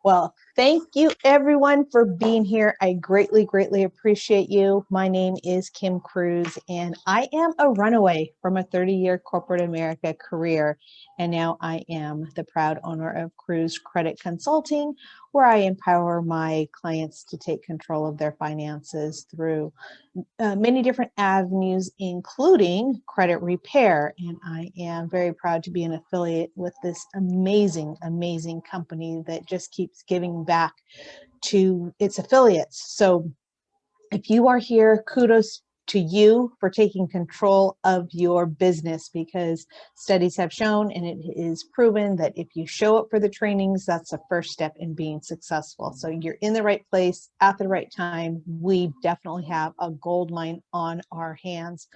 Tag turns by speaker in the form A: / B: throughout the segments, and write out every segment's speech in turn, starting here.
A: Well, thank you everyone for being here. I greatly, greatly appreciate you. My name is Kim Cruz, and I am a runaway from a 30-year corporate America career. And now I am the proud owner of Cruz Credit Consulting, where I empower my clients to take control of their finances through many different avenues, including credit repair. And I am very proud to be an affiliate with this amazing, amazing company that just keeps giving back to its affiliates. So if you are here, kudos to you for taking control of your business, because studies have shown and it is proven that if you show up for the trainings, that's the first step in being successful. So you're in the right place at the right time. We definitely have a gold mine on our hands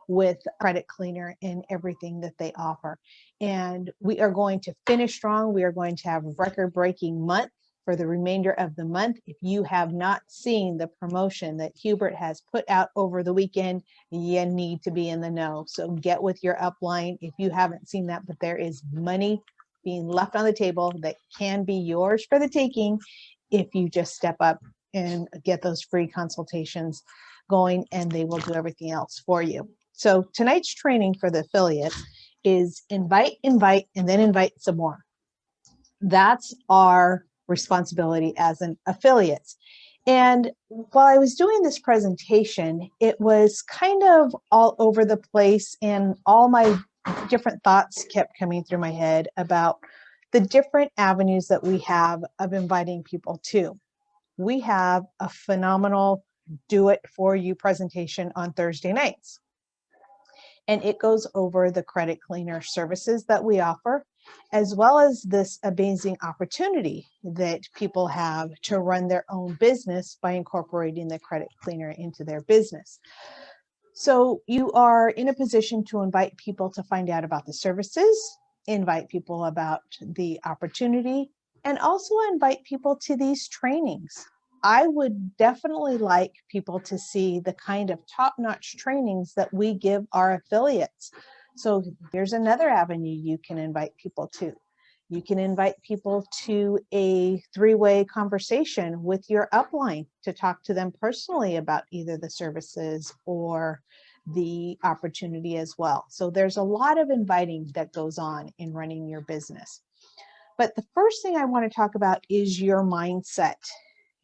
A: with Credit Cleaner and everything that they offer. And we are going to finish strong. We are going to have a record-breaking month for the remainder of the month. If you have not seen the promotion that Hubert has put out over the weekend, you need to be in the know. So get with your upline if you haven't seen that, but there is money being left on the table that can be yours for the taking if you just step up and get those free consultations going, and they will do everything else for you. So tonight's training for the affiliate is invite, and then invite some more. That's our responsibility as an affiliate. And while I was doing this presentation, it was kind of all over the place, and all my different thoughts kept coming through my head about the different avenues that we have of inviting people to. We have a phenomenal do it for you presentation on Thursday nights. And it goes over the credit cleaner services that we offer, as well as this amazing opportunity that people have to run their own business by incorporating the credit cleaner into their business. So you are in a position to invite people to find out about the services, invite people about the opportunity, and also invite people to these trainings. I would definitely like people to see the kind of top-notch trainings that we give our affiliates. So here's another avenue you can invite people to. You can invite people to a three-way conversation with your upline to talk to them personally about either the services or the opportunity as well. So there's a lot of inviting that goes on in running your business. But the first thing I want to talk about is your mindset.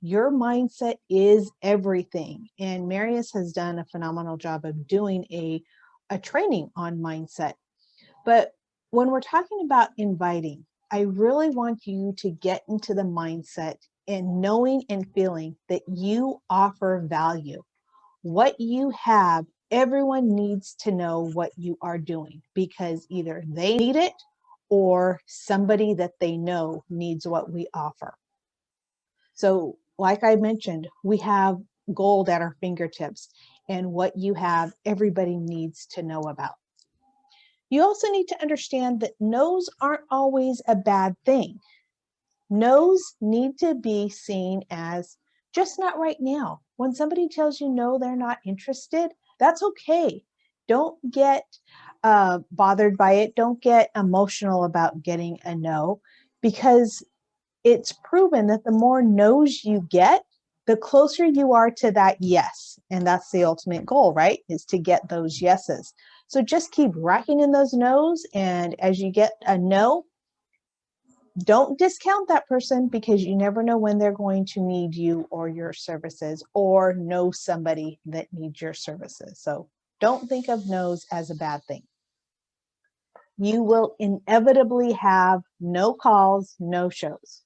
A: Your mindset is everything. And Marius has done a phenomenal job of doing a training on mindset. But when we're talking about inviting, I really want you to get into the mindset and knowing and feeling that you offer value. What you have, everyone needs to know what you are doing, because either they need it or somebody that they know needs what we offer. So like I mentioned, we have gold at our fingertips, and what you have, everybody needs to know about. You also need to understand that no's aren't always a bad thing. No's need to be seen as just not right now. When somebody tells you no, they're not interested, that's okay. Don't get bothered by it. Don't get emotional about getting a no, because it's proven that the more no's you get, the closer you are to that yes. And that's the ultimate goal, right? Is to get those yeses. So just keep racking in those no's. And as you get a no, don't discount that person, because you never know when they're going to need you or your services, or know somebody that needs your services. So don't think of no's as a bad thing. You will inevitably have no calls, no shows.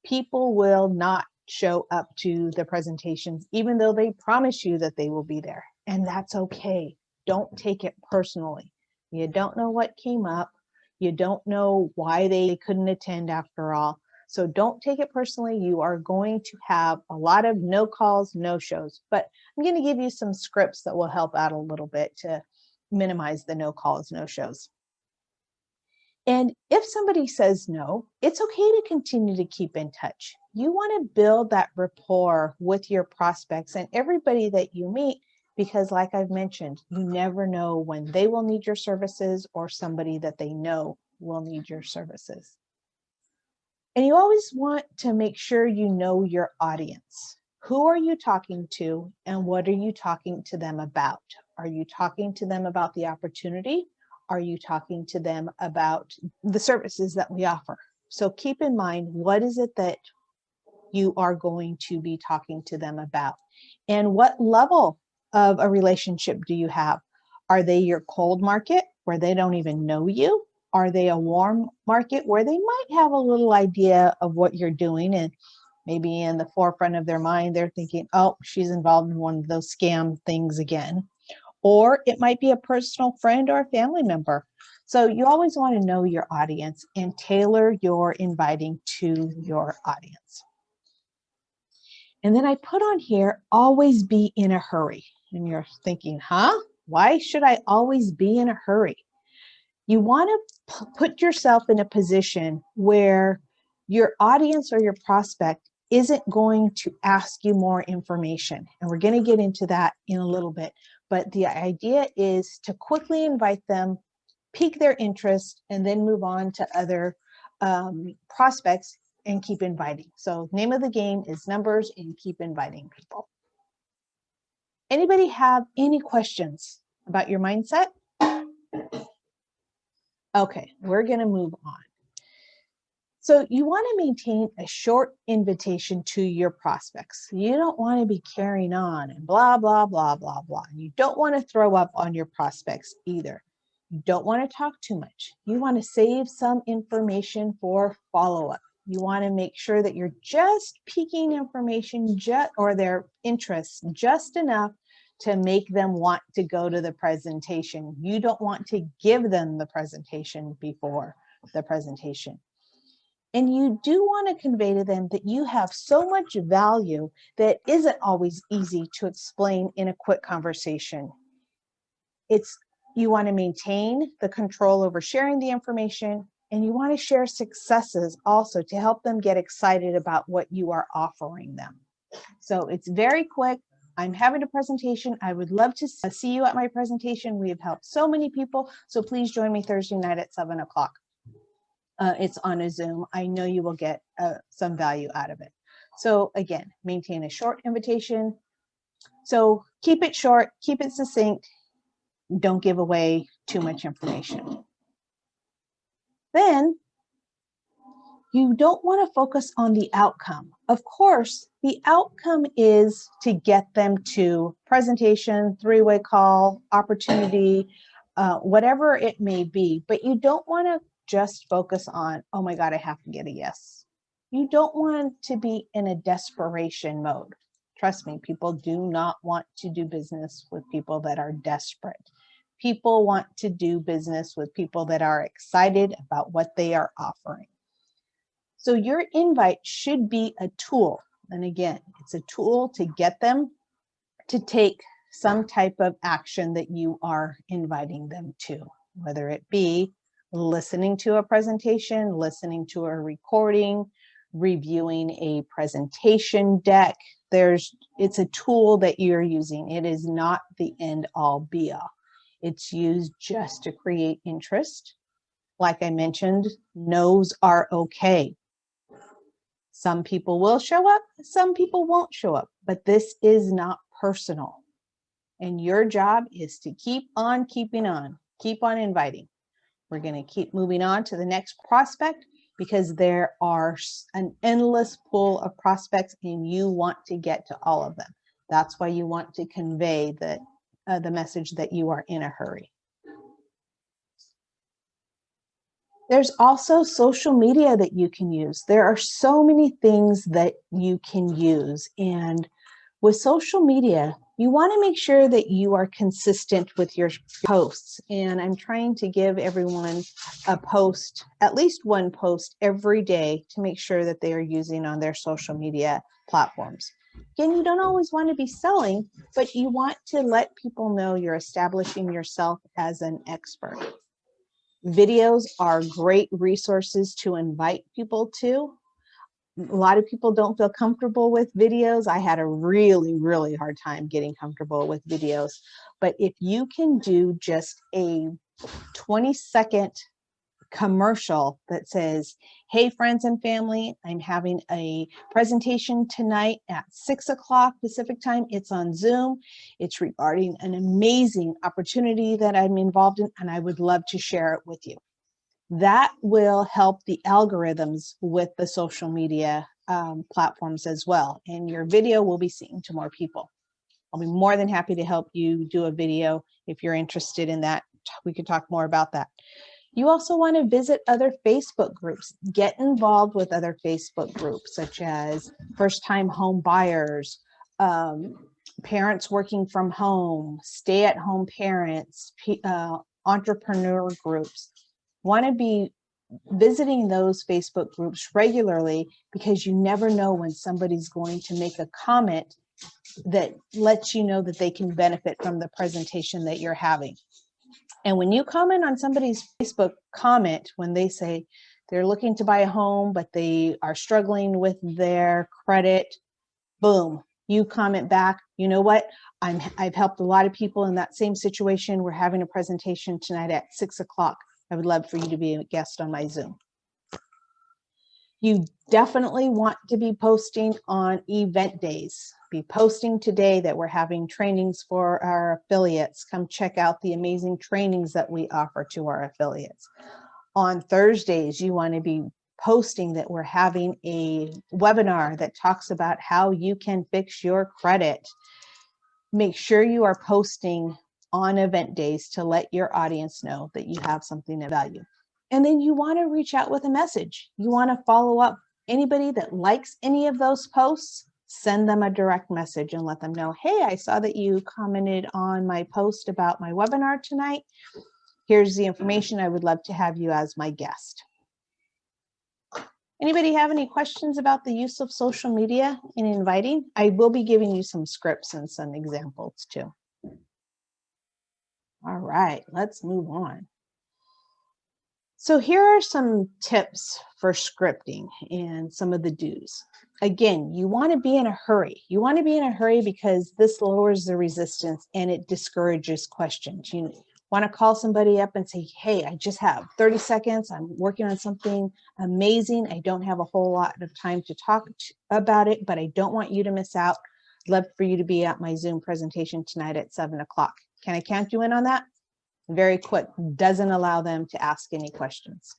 A: People will not show up to the presentations, even though they promise you that they will be there. And that's okay. Don't take it personally. You don't know what came up. You don't know why they couldn't attend after all. So don't take it personally. You are going to have a lot of no calls, no shows. But I'm going to give you some scripts that will help out a little bit to minimize the no calls, no shows. And if somebody says no, it's okay to continue to keep in touch. You want to build that rapport with your prospects and everybody that you meet, because like I've mentioned, you never know when they will need your services or somebody that they know will need your services. And you always want to make sure you know your audience. Who are you talking to and what are you talking to them about? Are you talking to them about the opportunity? Are you talking to them about the services that we offer? So keep in mind, what is it that you are going to be talking to them about? And what level of a relationship do you have? Are they your cold market where they don't even know you? Are they a warm market where they might have a little idea of what you're doing, and maybe in the forefront of their mind, they're thinking, oh, she's involved in one of those scam things again. Or it might be a personal friend or a family member. So you always want to know your audience and tailor your inviting to your audience. And then I put on here, always be in a hurry. And you're thinking, huh? Why should I always be in a hurry? You want to put yourself in a position where your audience or your prospect isn't going to ask you more information. And we're going to get into that in a little bit. But the idea is to quickly invite them, pique their interest, and then move on to other prospects and keep inviting. So name of the game is numbers and keep inviting people. Anybody have any questions about your mindset? Okay, we're going to move on. So you want to maintain a short invitation to your prospects. You don't want to be carrying on and blah, blah, blah, blah, blah. You don't want to throw up on your prospects either. You don't want to talk too much. You want to save some information for follow-up. You want to make sure that you're just piquing information or their interest just enough to make them want to go to the presentation. You don't want to give them the presentation before the presentation. And you do want to convey to them that you have so much value that isn't always easy to explain in a quick conversation. You want to maintain the control over sharing the information, and you want to share successes also to help them get excited about what you are offering them. So it's very quick. I'm having a presentation. I would love to see you at my presentation. We have helped so many people. So please join me Thursday night at 7 o'clock. It's on a Zoom. I know you will get some value out of it. So again, maintain a short invitation. So keep it short, keep it succinct. Don't give away too much information. Then you don't want to focus on the outcome. Of course, the outcome is to get them to presentation, three-way call, opportunity, whatever it may be. But you don't want to just focus on, oh my God, I have to get a yes. You don't want to be in a desperation mode. Trust me, people do not want to do business with people that are desperate. People want to do business with people that are excited about what they are offering. So your invite should be a tool. And again, it's a tool to get them to take some type of action that you are inviting them to, whether it be listening to a presentation, listening to a recording, reviewing a presentation deck. It's a tool that you're using. It is not the end all be all. It's used just to create interest. Like I mentioned, no's are okay. Some people will show up, some people won't show up, but this is not personal. And your job is to keep on keeping on, keep on inviting. We're going to keep moving on to the next prospect because there are an endless pool of prospects and you want to get to all of them. That's why you want to convey the message that you are in a hurry. There's also social media that you can use. There are so many things that you can use. And with social media, you want to make sure that you are consistent with your posts. And I'm trying to give everyone a post, at least one post every day to make sure that they are using on their social media platforms. Again, you don't always want to be selling, but you want to let people know you're establishing yourself as an expert. Videos are great resources to invite people to. A lot of people don't feel comfortable with videos. I had a really, really hard time getting comfortable with videos. But if you can do just a 20-second commercial that says, hey, friends and family, I'm having a presentation tonight at 6 o'clock Pacific time. It's on Zoom. It's regarding an amazing opportunity that I'm involved in, and I would love to share it with you. That will help the algorithms with the social media platforms as well. And your video will be seen to more people. I'll be more than happy to help you do a video if you're interested in that. We could talk more about that. You also want to visit other Facebook groups. Get involved with other Facebook groups, such as first-time home buyers, parents working from home, stay-at-home parents, entrepreneur groups. Want to be visiting those Facebook groups regularly, because you never know when somebody's going to make a comment that lets you know that they can benefit from the presentation that you're having. And when you comment on somebody's Facebook comment, when they say they're looking to buy a home, but they are struggling with their credit, boom, you comment back, you know what? I've helped a lot of people in that same situation. We're having a presentation tonight at 6 o'clock. I would love for you to be a guest on my Zoom. You definitely want to be posting on event days. Be posting today that we're having trainings for our affiliates. Come check out the amazing trainings that we offer to our affiliates. On Thursdays, you want to be posting that we're having a webinar that talks about how you can fix your credit. Make sure you are posting on event days to let your audience know that you have something of value. And then you want to reach out with a message. You want to follow up. Anybody that likes any of those posts, send them a direct message and let them know, hey, I saw that you commented on my post about my webinar tonight. Here's the information. I would love to have you as my guest. Anybody have any questions about the use of social media in inviting? I will be giving you some scripts and some examples too. All right, let's move on. So here are some tips for scripting and some of the do's. Again, you want to be in a hurry. You want to be in a hurry because this lowers the resistance and it discourages questions. You want to call somebody up and say, hey, I just have 30 seconds. I'm working on something amazing. I don't have a whole lot of time to talk about it, but I don't want you to miss out. I'd love for you to be at my Zoom presentation tonight at 7 o'clock. Can I count you in on that? Very quick, doesn't allow them to ask any questions.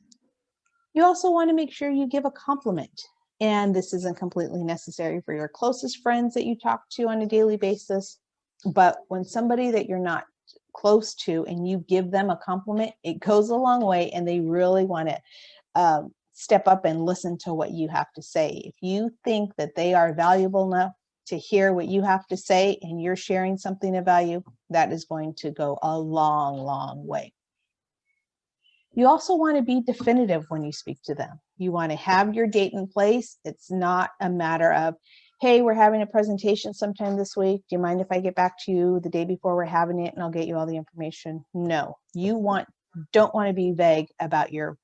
A: You also want to make sure you give a compliment. And this isn't completely necessary for your closest friends that you talk to on a daily basis. But when somebody that you're not close to and you give them a compliment, it goes a long way and they really want to step up and listen to what you have to say. If you think that they are valuable enough to hear what you have to say and you're sharing something of value, that is going to go a long, long way. You also want to be definitive when you speak to them. You want to have your date in place. It's not a matter of, hey, we're having a presentation sometime this week. Do you mind if I get back to you the day before we're having it and I'll get you all the information? No, you don't want to be vague about your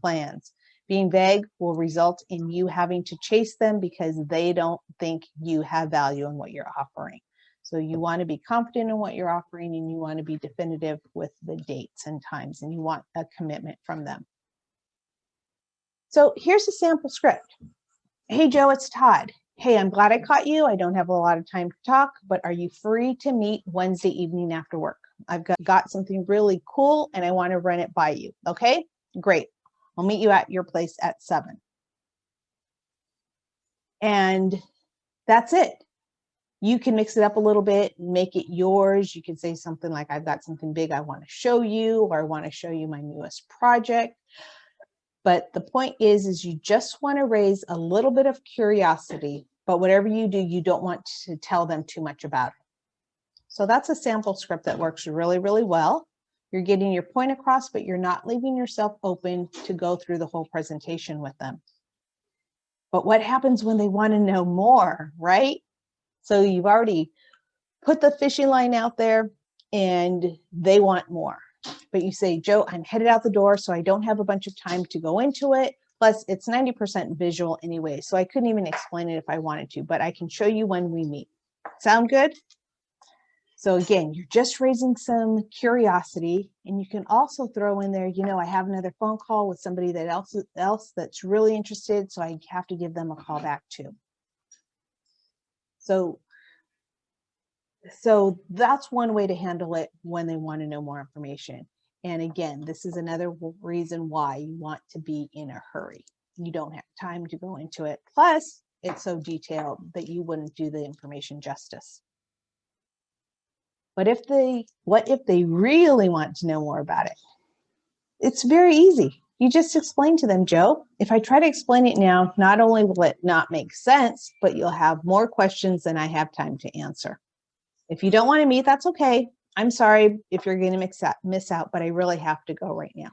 A: plans. Being vague will result in you having to chase them because they don't think you have value in what you're offering. So you want to be confident in what you're offering and you want to be definitive with the dates and times and you want a commitment from them. So here's a sample script. Hey, Joe, it's Todd. Hey, I'm glad I caught you. I don't have a lot of time to talk, but are you free to meet Wednesday evening after work? I've got something really cool and I want to run it by you. Okay, great. I'll meet you at your place at 7. And that's it. You can mix it up a little bit, make it yours. You can say something like, I've got something big I want to show you, or I want to show you my newest project. But the point is you just want to raise a little bit of curiosity, but whatever you do, you don't want to tell them too much about it. So that's a sample script that works really, really well. You're getting your point across, but you're not leaving yourself open to go through the whole presentation with them. But what happens when they want to know more, right? So you've already put the fishing line out there and they want more. But you say, Joe, I'm headed out the door, so I don't have a bunch of time to go into it. Plus, it's 90% visual anyway, so I couldn't even explain it if I wanted to, but I can show you when we meet. Sound good? So again, you're just raising some curiosity, and you can also throw in there, you know, I have another phone call with somebody that else that's really interested, so I have to give them a call back too. So that's one way to handle it when they want to know more information. And again, this is another reason why you want to be in a hurry. You don't have time to go into it. Plus, it's so detailed that you wouldn't do the information justice. But what if they really want to know more about it? It's very easy. You just explain to them, Joe, if I try to explain it now, not only will it not make sense, but you'll have more questions than I have time to answer. If you don't want to meet, that's okay. I'm sorry if you're going to miss out, but I really have to go right now.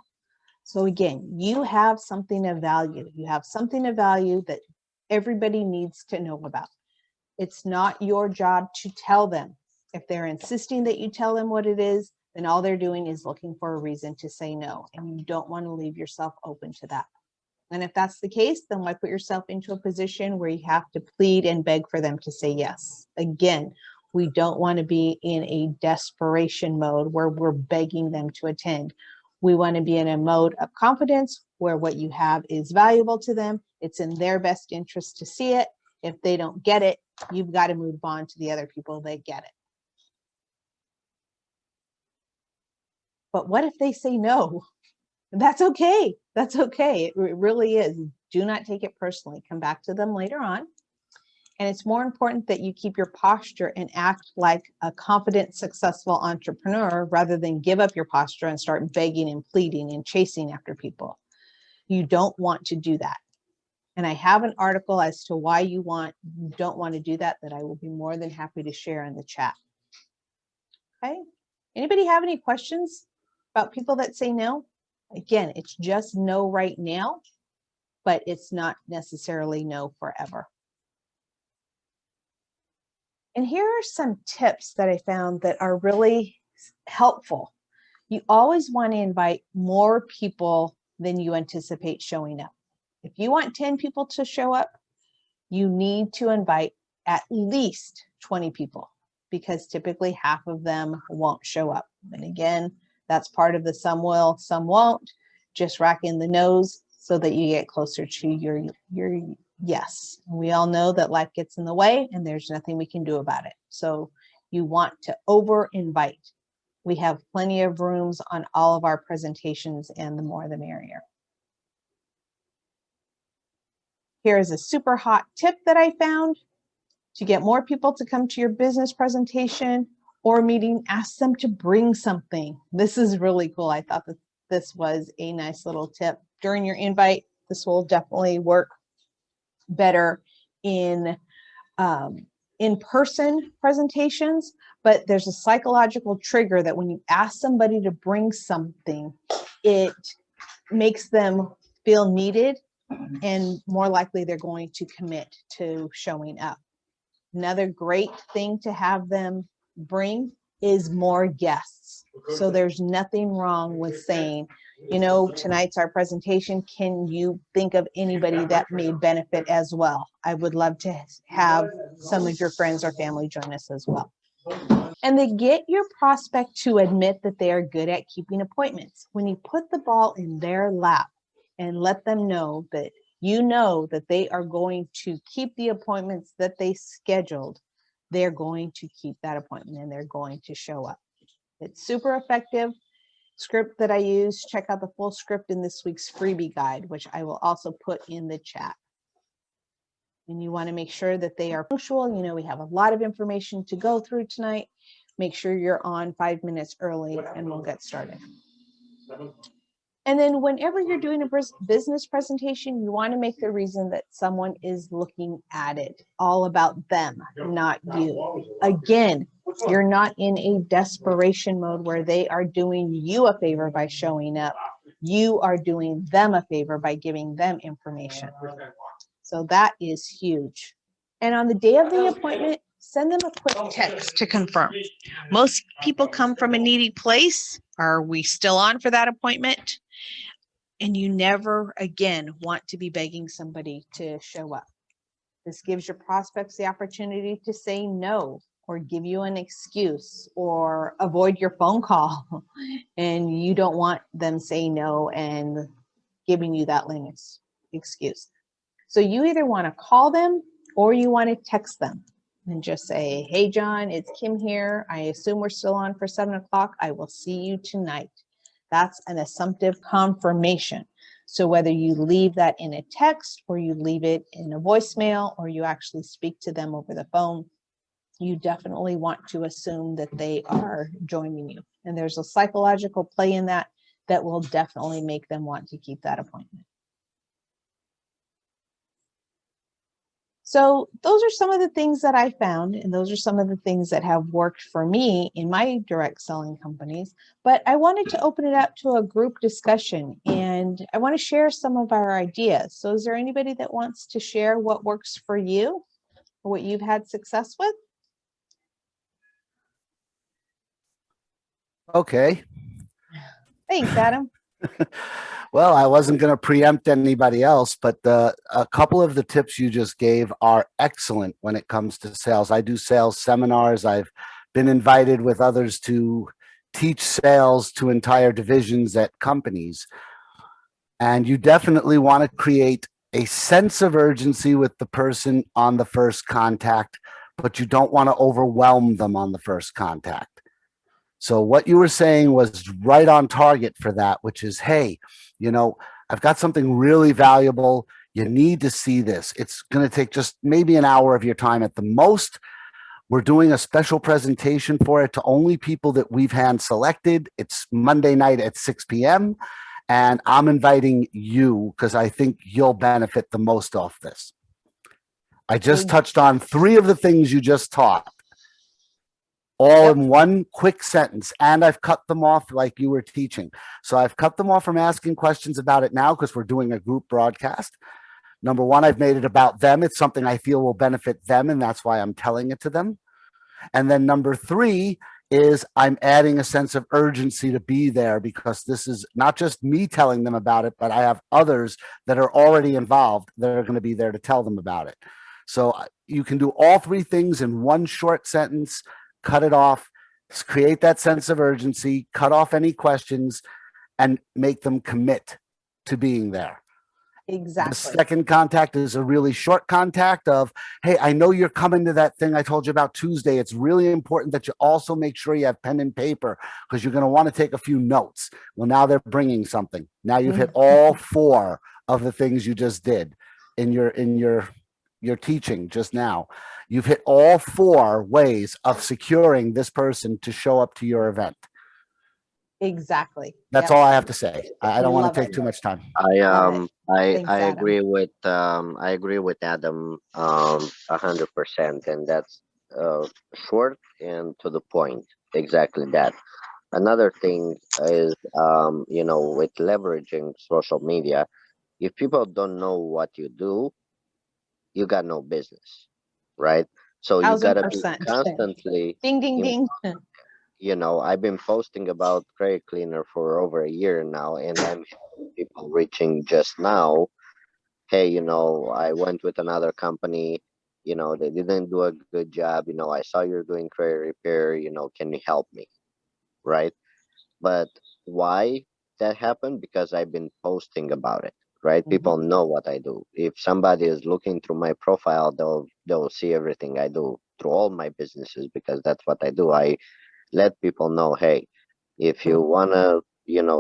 A: So again, you have something of value. You have something of value that everybody needs to know about. It's not your job to tell them. If they're insisting that you tell them what it is, then all they're doing is looking for a reason to say no. And you don't want to leave yourself open to that. And if that's the case, then why put yourself into a position where you have to plead and beg for them to say yes? Again, we don't want to be in a desperation mode where we're begging them to attend. We want to be in a mode of confidence where what you have is valuable to them. It's in their best interest to see it. If they don't get it, you've got to move on to the other people that get it. But what if they say no? That's okay. That's okay. It really is. Do not take it personally. Come back to them later on. And it's more important that you keep your posture and act like a confident, successful entrepreneur rather than give up your posture and start begging and pleading and chasing after people. You don't want to do that. And I have an article as to why you don't want to do that I will be more than happy to share in the chat. Okay. Anybody have any questions about people that say no? Again, it's just no right now, but it's not necessarily no forever. And here are some tips that I found that are really helpful. You always want to invite more people than you anticipate showing up. If you want 10 people to show up, you need to invite at least 20 people because typically half of them won't show up. And again, that's part of the some will, some won't. Just rack in the no's so that you get closer to your yes. We all know that life gets in the way and there's nothing we can do about it. So you want to over invite. We have plenty of rooms on all of our presentations, and the more the merrier. Here is a super hot tip that I found. To get more people to come to your business presentation or meeting, ask them to bring something. This is really cool. I thought that this was a nice little tip. During your invite, this will definitely work better in in-person presentations, but there's a psychological trigger that when you ask somebody to bring something, it makes them feel needed and more likely they're going to commit to showing up. Another great thing to have them bring is more guests. So there's nothing wrong with saying, you know, tonight's our presentation. Can you think of anybody that may benefit as well? I would love to have some of your friends or family join us as well. And they get your prospect to admit that they are good at keeping appointments. When you put the ball in their lap and let them know that you know that they are going to keep the appointments that they scheduled, they're going to keep that appointment and they're going to show up. It's super effective. Script that I use, check out the full script in this week's freebie guide, which I will also put in the chat. And you want to make sure that they are punctual. You know, we have a lot of information to go through tonight. Make sure you're on 5 minutes early and we'll get started. And then whenever you're doing a business presentation, you want to make the reason that someone is looking at it, all about them, not you. Again, you're not in a desperation mode where they are doing you a favor by showing up. You are doing them a favor by giving them information. So that is huge. And on the day of the appointment, send them a quick text to confirm. Most people come from a needy place. Are we still on for that appointment? And you never, again, want to be begging somebody to show up. This gives your prospects the opportunity to say no or give you an excuse or avoid your phone call and you don't want them saying no and giving you that lame excuse. So you either want to call them or you want to text them and just say, hey, John, it's Kim here. I assume we're still on for 7 o'clock. I will see you tonight. That's an assumptive confirmation. So whether you leave that in a text or you leave it in a voicemail or you actually speak to them over the phone, you definitely want to assume that they are joining you. And there's a psychological play in that that will definitely make them want to keep that appointment. So those are some of the things that I found, and those are some of the things that have worked for me in my direct selling companies. But I wanted to open it up to a group discussion, and I want to share some of our ideas. So is there anybody that wants to share what works for you or what you've had success with?
B: Okay.
A: Thanks, Adam.
B: Well, I wasn't going to preempt anybody else, but a couple of the tips you just gave are excellent when it comes to sales. I do sales seminars. I've been invited with others to teach sales to entire divisions at companies. And you definitely want to create a sense of urgency with the person on the first contact, but you don't want to overwhelm them on the first contact. So what you were saying was right on target for that, which is, hey, you know, I've got something really valuable. You need to see this. It's going to take just maybe an hour of your time at the most. We're doing a special presentation for it to only people that we've hand selected. It's Monday night at 6 p.m. And I'm inviting you because I think you'll benefit the most off this. I just touched on 3 of the things you just taught, all in one quick sentence, and I've cut them off like you were teaching. So I've cut them off from asking questions about it now because we're doing a group broadcast. Number 1, I've made it about them. It's something I feel will benefit them, and that's why I'm telling it to them. And then number 3 is I'm adding a sense of urgency to be there because this is not just me telling them about it, but I have others that are already involved that are going to be there to tell them about it. So you can do all 3 things in one short sentence. Cut it off, create that sense of urgency, cut off any questions, and make them commit to being there.
A: Exactly.
B: The second contact is a really short contact of, hey, I know you're coming to that thing I told you about Tuesday. It's really important that you also make sure you have pen and paper because you're going to want to take a few notes. Well, now they're bringing something. Now you've hit all 4 of the things you just did in your teaching just now. You've hit all 4 ways of securing this person to show up to your event.
A: Exactly.
B: That's all I have to say. I don't want to take too much time.
C: I agree with Adam 100%, and that's short and to the point. Exactly that. Another thing is with leveraging social media, if people don't know what you do, you got no business, right? So you gotta be
A: 1000%.
C: constantly
A: Ding, ding, ding.
C: I've been posting about Credit Cleaner for over a year now, and I'm having people reaching just now. Hey, I went with another company. They didn't do a good job. I saw you're doing credit repair. Can you help me? Right? But why that happened? Because I've been posting about it. Right? People know what I do. If somebody is looking through my profile, they'll see everything I do through all my businesses because that's what I do. I let people know, hey, if you want to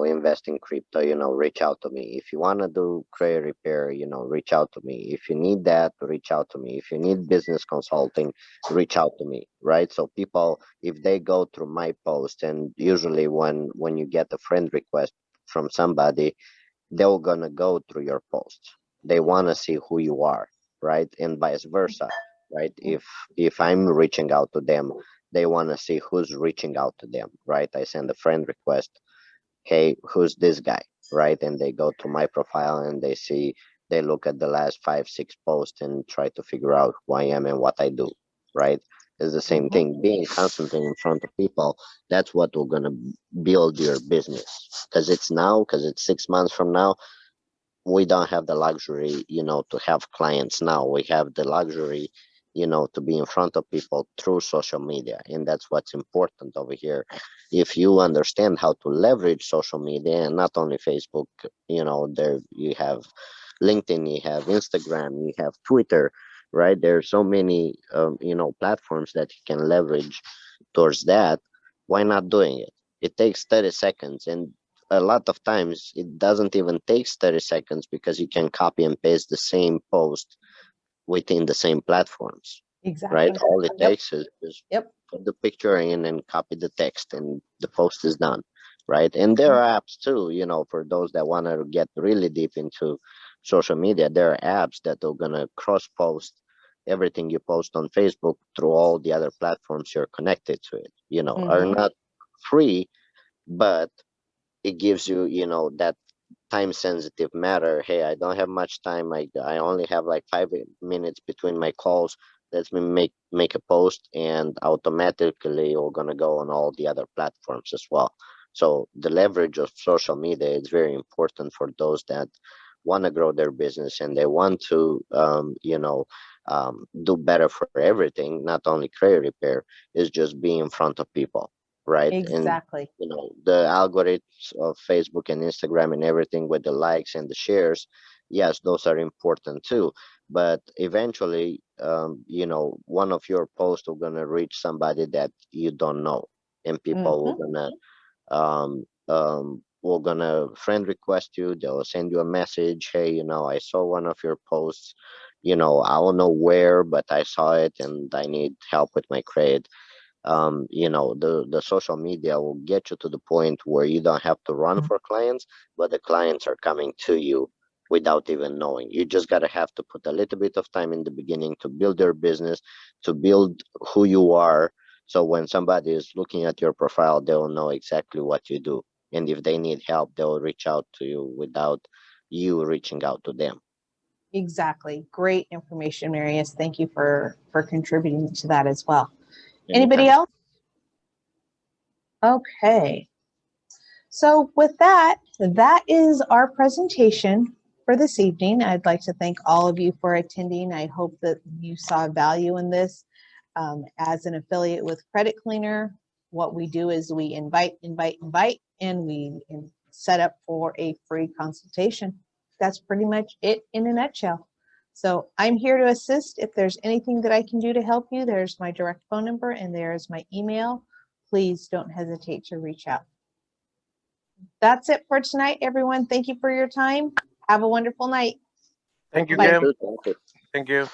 C: invest in crypto, reach out to me. If you want to do credit repair, reach out to me. If you need that, reach out to me. If you need business consulting, reach out to me, right? So people, if they go through my post, and usually when you get a friend request from somebody, they're gonna go through your posts. They want to see who you are, right? And vice versa, right? If I'm reaching out to them, they want to see who's reaching out to them, right? I send a friend request, hey, who's this guy, right? And they go to my profile and they look at the last 5 6 posts and try to figure out who I am and what I do, right? It's the same thing. Being constantly in front of people, that's what we're gonna build your business. Because it's 6 months from now, we don't have the luxury, to have clients now. We have the luxury you know, to be in front of people through social media. And that's what's important over here. If you understand how to leverage social media, and not only Facebook, you know, there you have LinkedIn, you have Instagram, you have Twitter, right? There are so many, you know, platforms that you can leverage towards that. Why not doing it? It takes 30 seconds, and a lot of times it doesn't even take 30 seconds because you can copy and paste the same post within the same platforms, right?
A: Exactly.
C: All it
A: Yep.
C: takes is
A: Yep.
C: put the picture in and copy the text, and the post is done, right? And there are apps too, you know, for those that want to get really deep into social media. There are apps that are gonna cross post everything you post on Facebook through all the other platforms you're connected to it. You know, are
A: Mhm.
C: not free, but it gives you, you know, that time sensitive matter. Hey, I don't have much time. I only have like 5 minutes between my calls. Let me make a post, and automatically you're gonna go on all the other platforms as well. So the leverage of social media is very important for those that want to grow their business, and they want to you know, do better for everything, not only credit repair, is just be in front of people, right? And
A: Exactly.
C: you know, the algorithms of Facebook and Instagram and everything with the likes and the shares, yes, those are important too. But eventually, you know, one of your posts are gonna reach somebody that you don't know, and people will
A: Mhm.
C: gonna will gonna friend request you. They'll send you a message. Hey, you know, I saw one of your posts. You know, I don't know where, but I saw it, and I need help with my credit. You know, the social media will get you to the point where you don't have to run for clients, but the clients are coming to you without even knowing. You just gotta have to put a little bit of time in the beginning to build your business, to build who you are. So when somebody is looking at your profile, they'll know exactly what you do. And if they need help, they'll reach out to you without you reaching out to them.
A: Exactly. Great information, Marius. Thank you for contributing to that as well. Anybody
C: Anytime.
A: else? Okay. So with that, that is our presentation for this evening. I'd like to thank all of you for attending. I hope that you saw value in this. As an affiliate with Credit Cleaner, what we do is we invite, and we set up for a free consultation. That's pretty much it in a nutshell. So I'm here to assist. If there's anything that I can do to help you, there's my direct phone number and there's my email. Please don't hesitate to reach out. That's it for tonight, everyone. Thank you for your time. Have a wonderful night.
D: Thank you,
A: Bye.
D: Kim.
C: Thank you.
D: Thank you.